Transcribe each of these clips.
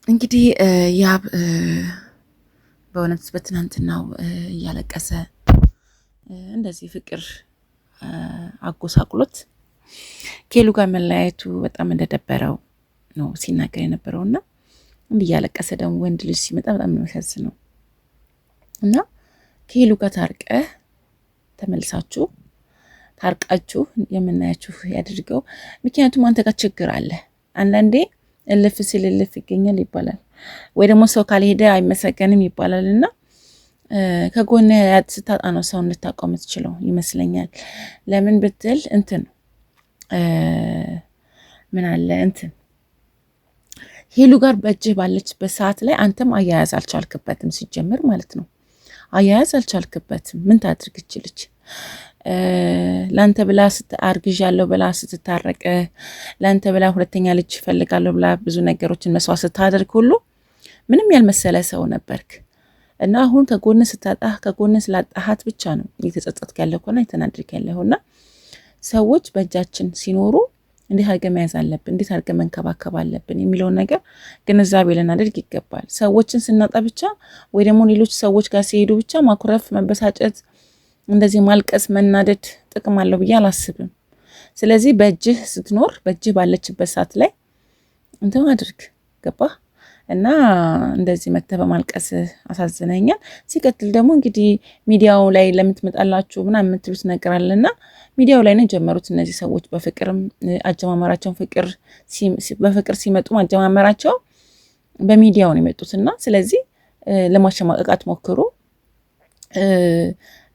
እንግዲህ ያብ በእውነት በትናንትናው እያለቀሰ እንደዚህ ፍቅር አጎሳቁሎት ከሄሉ ጋር መለያየቱ በጣም እንደደበረው ነው ሲናገር የነበረውና እንዲህ እያለቀሰ ደግሞ ወንድ ልጅ ሲመጣ በጣም ነው የሚያሳዝነው። እና ከሄሉ ጋር ተመልሳችሁ ታርቃችሁ የምናያችሁ ያድርገው። ምክንያቱም አንተ ጋር ችግር አለ። አንዳንዴ እልፍ ሲል እልፍ ይገኛል ይባላል፣ ወይ ደግሞ ሰው ካልሄደ አይመሰገንም ይባላል። እና ከጎን ስታጣ ነው ሰው እንድታውቀው የምትችለው ይመስለኛል። ለምን ብትል እንትን ምን አለ እንትን ሄሉ ጋር በእጅህ ባለችበት ሰዓት ላይ አንተም አያያዝ አልቻልክበትም። ሲጀምር ማለት ነው አያያዝ አልቻልክበትም። ምን ታድርግ ይችልች ላንተ ብላ አርግዣለሁ ብላ ስትታረቅ፣ ላንተ ብላ ሁለተኛ ልጅ ፈልጋለሁ ብላ ብዙ ነገሮችን መስዋዕት ስታደርግ ሁሉ ምንም ያልመሰለ ሰው ነበርክ እና አሁን ከጎን ስታጣህ ከጎን ስላጣሃት ብቻ ነው እየተጸጸትክ ያለውና እየተናደድክ ያለውና ሰዎች በእጃችን ሲኖሩ እንዴት አድርገን መያዝ አለብን፣ እንዴት አድርገን መንከባከብ አለብን የሚለውን ነገር ግንዛቤ ልናደርግ ይገባል። ሰዎችን ስናጣ ብቻ ወይ ደግሞ ሌሎች ሰዎች ጋር ሲሄዱ ብቻ ማኩረፍ፣ መበሳጨት፣ እንደዚህ ማልቀስ፣ መናደድ ጥቅም አለው ብዬ አላስብም። ስለዚህ በእጅህ ስትኖር በእጅህ ባለችበት ሰዓት ላይ እንትን አድርግ። ገባህ? እና እንደዚህ መተህ በማልቀስ አሳዝነኛል። ሲቀጥል ደግሞ እንግዲህ ሚዲያው ላይ ለምትመጣላችሁ ምናምን የምትሉት ነገር አለና ሚዲያው ላይ ነው የጀመሩት እነዚህ ሰዎች። በፍቅርም አጀማመራቸውን በፍቅር ሲመጡ አጀማመራቸው በሚዲያው ነው የመጡትና ስለዚህ ለማሸማቀቃት ሞክሩ።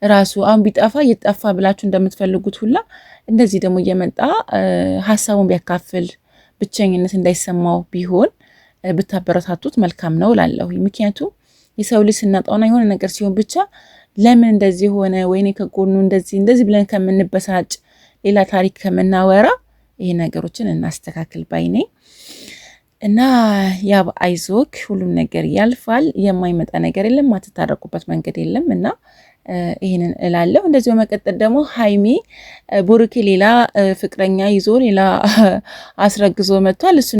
ራሱ አሁን ቢጠፋ እየጠፋ ብላችሁ እንደምትፈልጉት ሁላ እንደዚህ ደግሞ እየመጣ ሀሳቡን ቢያካፍል ብቸኝነት እንዳይሰማው ቢሆን ብታበረታቱት መልካም ነው እላለሁ። ምክንያቱም የሰው ልጅ ስናጣውና የሆነ ነገር ሲሆን ብቻ ለምን እንደዚህ ሆነ ወይኔ ከጎኑ እንደዚህ ብለን ከምንበሳጭ ሌላ ታሪክ ከምናወራ ይሄ ነገሮችን እናስተካክል ባይ ነኝ። እና ያብ አይዞክ፣ ሁሉም ነገር ያልፋል። የማይመጣ ነገር የለም፣ ማትታረቁበት መንገድ የለም። እና ይሄንን እላለሁ። እንደዚህ በመቀጠል ደግሞ ሀይሚ ቡሩኬ ሌላ ፍቅረኛ ይዞ ሌላ አስረግዞ መጥቷል። እሱ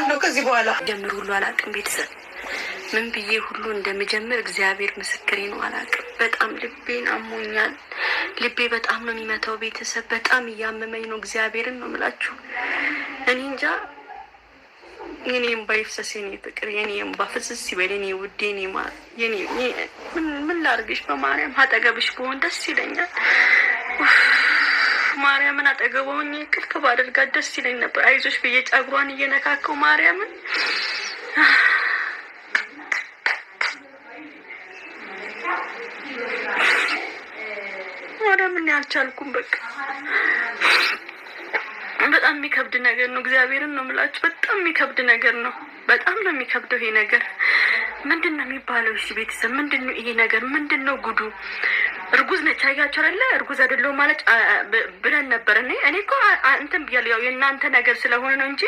ነው ከዚህ በኋላ ጀምር ሁሉ አላውቅም። ቤተሰብ ምን ብዬ ሁሉ እንደምጀምር እግዚአብሔር ምስክሬ ነው። አላውቅም። በጣም ልቤን አሞኛል። ልቤ በጣም ነው የሚመታው። ቤተሰብ በጣም እያመመኝ ነው። እግዚአብሔርን ነው የምላችሁ። እኔ እንጃ። የኔ እምባ ይፍሰስ፣ የኔ ፍቅር፣ የኔ እምባ ፍስስ ይበል፣ የኔ ውድ፣ የኔ ማር፣ የኔ ምን ላርግሽ? በማርያም አጠገብሽ ብሆን ደስ ይለኛል። ማርያምን አጠገቧኝ ክልክ ባደርጋት ደስ ይለኝ ነበር። አይዞሽ ብዬ ጸጉሯን እየነካከው ማርያምን ማርያምን ያልቻልኩም። በቃ በጣም የሚከብድ ነገር ነው። እግዚአብሔርን ነው የምላችሁ። በጣም የሚከብድ ነገር ነው። በጣም ነው የሚከብደው ይሄ ነገር። ምንድን ነው የሚባለው? እሺ ቤተሰብ ምንድን ነው ይሄ ነገር? ምንድን ነው ጉዱ? እርጉዝ ነች አያችሁ አይደለ? እርጉዝ አይደለሁም ማለት ብለን ነበር። እኔ እኮ እንትን ብያለሁ። ያው የእናንተ ነገር ስለሆነ ነው እንጂ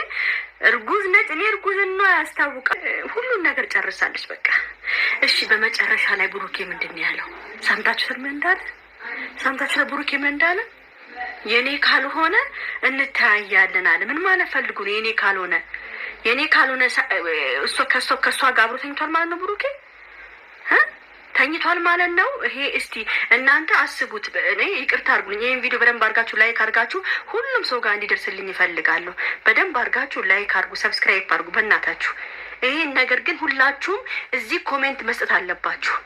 እርጉዝ ነች። እኔ እርጉዝ ነው ያስታውቃል። ሁሉን ነገር ጨርሳለች በቃ። እሺ በመጨረሻ ላይ ብሩኬ ምንድን ነው ያለው? ሰምታችሁት ምን እንዳለ? ሰምታችሁት ብሩኬ ምን እንዳለ? የኔ ካልሆነ እንተያያለን አለ። ምን ማለት ፈልጉ ነው? የኔ ካልሆነ ከሷ ጋር አብሮ ተኝቷል ማለት ነው ብሩኬ ተኝቷል ማለት ነው። ይሄ እስቲ እናንተ አስቡት። እኔ ይቅርታ አድርጉልኝ። ይሄን ቪዲዮ በደንብ አድርጋችሁ ላይክ አድርጋችሁ ሁሉም ሰው ጋር እንዲደርስልኝ ይፈልጋለሁ። በደንብ አድርጋችሁ ላይክ አድርጉ፣ ሰብስክራይብ አድርጉ በእናታችሁ። ይሄን ነገር ግን ሁላችሁም እዚህ ኮሜንት መስጠት አለባችሁ።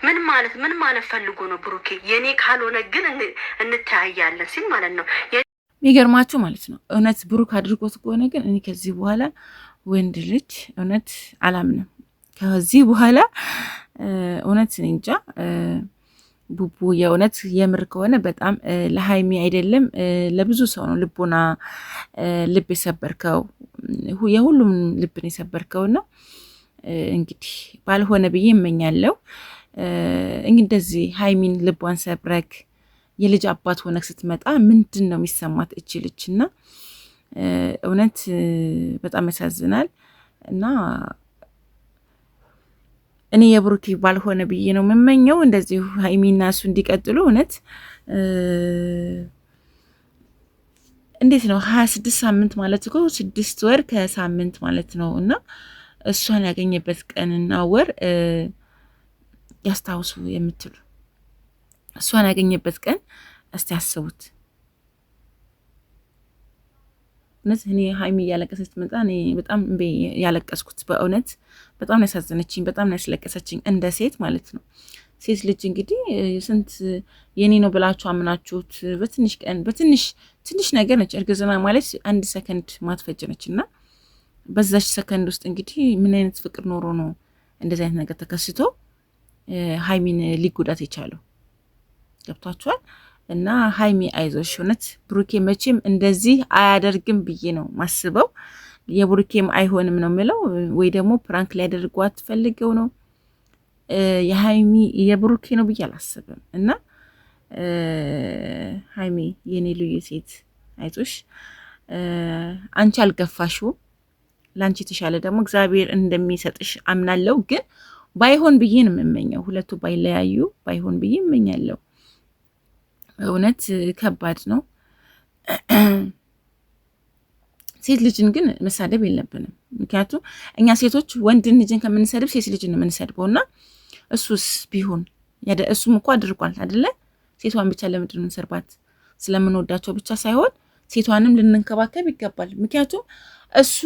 ምን ማለት ፈልጎ ነው ብሩኬ የኔ ካልሆነ ግን እንተያያለን ሲል ማለት ነው። የሚገርማችሁ ማለት ነው እውነት ብሩክ አድርጎት ከሆነ ግን እኔ ከዚህ በኋላ ወንድ ልጅ እውነት አላምንም። ከዚህ በኋላ እውነት እንጃ ቡቡ የእውነት የምር ከሆነ በጣም ለሀይሚ አይደለም ለብዙ ሰው ነው ልብ የሰበርከው፣ የሁሉም ልብን የሰበርከውና እንግዲህ ባልሆነ ብዬ እመኛለሁ። እንደዚህ ሀይሚን ልቧን ሰብረክ የልጅ አባት ሆነክ ስትመጣ ምንድን ነው የሚሰማት እቺ ልጅ? እና እውነት በጣም ያሳዝናል። እና እኔ የብሩኬ ባልሆነ ብዬ ነው የምመኘው። እንደዚህ ሀይሚና እሱ እንዲቀጥሉ እውነት እንዴት ነው 26 ሳምንት ማለት እኮ 6 ወር ከሳምንት ማለት ነው። እና እሷን ያገኘበት ቀንና ወር ያስታውሱ የምትሉ እሷን ያገኘበት ቀን እስቲ ያስቡት። እውነት እኔ ሀይሚ እያለቀሰች መጣ። እኔ በጣም ያለቀስኩት በእውነት በጣም ያሳዘነችኝ፣ በጣም ያስለቀሰችኝ እንደ ሴት ማለት ነው። ሴት ልጅ እንግዲህ ስንት የኔ ነው ብላችሁ አምናችሁት በትንሽ ቀን ትንሽ ነገር ነች። እርግዝና ማለት 1 ሰከንድ ማትፈጅ ነች እና በዛች ሰከንድ ውስጥ እንግዲህ ምን አይነት ፍቅር ኖሮ ነው እንደዚህ አይነት ነገር ተከስቶ ሀይሚን ሊጎዳት የቻለው? ገብቷችኋል? እና ሀይሚ አይዞሽ፣ እውነት ብሩኬ መቼም እንደዚህ አያደርግም ብዬ ነው ማስበው። የብሩኬም አይሆንም ነው የምለው፣ ወይ ደግሞ ፕራንክ ሊያደርጓት ፈልገው ነው። የሀይሚ የብሩኬ ነው ብዬ አላስብም። እና ሀይሚ የኔ ልዩ ሴት አይዞሽ፣ አንቺ አልገፋሽው፣ ለአንቺ የተሻለ ደግሞ እግዚአብሔር እንደሚሰጥሽ አምናለሁ። ግን ባይሆን ብዬ ነው የምመኘው፣ ሁለቱ ባይለያዩ ባይሆን ብዬ እመኛለሁ። እውነት ከባድ ነው። ሴት ልጅን ግን መሳደብ የለብንም። ምክንያቱም እኛ ሴቶች ወንድን ልጅን ከምንሰድብ ሴት ልጅን የምንሰድበው እና እሱስ ቢሆን እሱም እኮ አድርጓል አይደለ? ሴቷን ብቻ ለምንድን ነው የምንሰርባት? ስለምንወዳቸው ብቻ ሳይሆን ሴቷንም ልንንከባከብ ይገባል። ምክንያቱም እሱ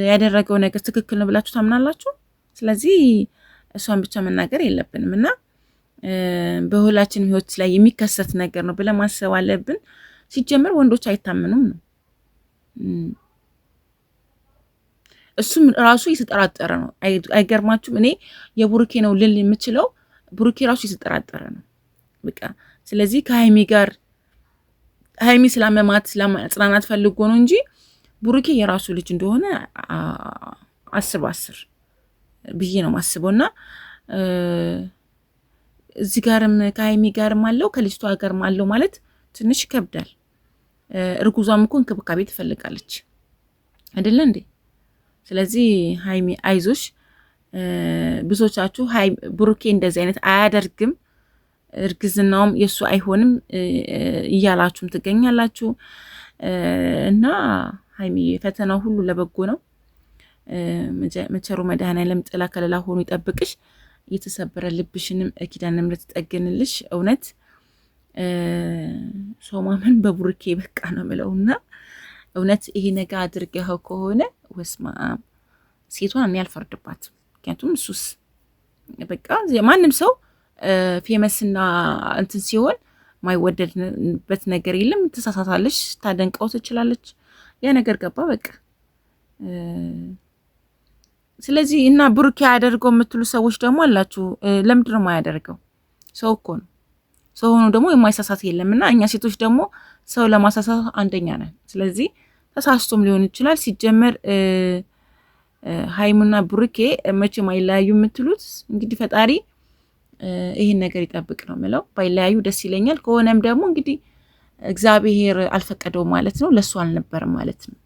ያደረገው ነገር ትክክል ነው ብላችሁ ታምናላችሁ። ስለዚህ እሷን ብቻ መናገር የለብንም እና በሁላችንም ህይወት ላይ የሚከሰት ነገር ነው ብለን ማሰብ አለብን። ሲጀመር ወንዶች አይታመኑም ነው። እሱም ራሱ እየተጠራጠረ ነው። አይገርማችሁም? እኔ የቡሩኬ ነው ልል የምችለው ቡሩኬ ራሱ እየተጠራጠረ ነው በቃ። ስለዚህ ከሀይሚ ጋር ሀይሚ ስላመማት ስለማጽናናት ፈልጎ ነው እንጂ ቡሩኬ የራሱ ልጅ እንደሆነ 10/10 ብዬ ነው ማስበውና እዚህ ጋርም ከሀይሚ ጋርም አለው ከልጅቷ ጋርም አለው ማለት ትንሽ ይከብዳል። እርጉዟም እኮ እንክብካቤ ትፈልጋለች አይደለ እንዴ? ስለዚህ ሀይሚ አይዞሽ። ብዙዎቻችሁ ብሩኬ እንደዚህ አይነት አያደርግም፣ እርግዝናውም የእሱ አይሆንም እያላችሁም ትገኛላችሁ። እና ሀይሚ ፈተናው ሁሉ ለበጎ ነው። መቸሩ መድኃኔዓለም ጥላ ከለላ ሆኖ ይጠብቅሽ። የተሰበረ ልብሽንም ኪዳነ ምሕረት ትጠግንልሽ። እውነት ሰው ማመን በቡሩኬ በቃ ነው የምለውና እውነት ይሄ ነገር አድርገኸው ከሆነ ወስማ ሴቷን እኔ አልፈርድባትም። ምክንያቱም እሱስ በቃ ማንም ሰው ፌመስና እንትን ሲሆን ማይወደድበት ነገር የለም። ትሳሳታለች፣ ታደንቀው ትችላለች። ያ ነገር ገባ በቃ። ስለዚህ እና ብሩኬ ያደርገው የምትሉ ሰዎች ደግሞ አላችሁ። ለምንድን ነው የማያደርገው? ሰው እኮ ነው። ሰው ሆኖ ደግሞ የማይሳሳት የለምና እኛ ሴቶች ደግሞ ሰው ለማሳሳት አንደኛ ነን። ስለዚህ ተሳስቶም ሊሆን ይችላል። ሲጀመር ሀይሙና ብሩኬ መቼም አይለያዩ የምትሉት እንግዲህ ፈጣሪ ይህን ነገር ይጠብቅ ነው የምለው። ባይለያዩ ደስ ይለኛል። ከሆነም ደግሞ እንግዲህ እግዚአብሔር አልፈቀደውም ማለት ነው፣ ለሱ አልነበረም ማለት ነው።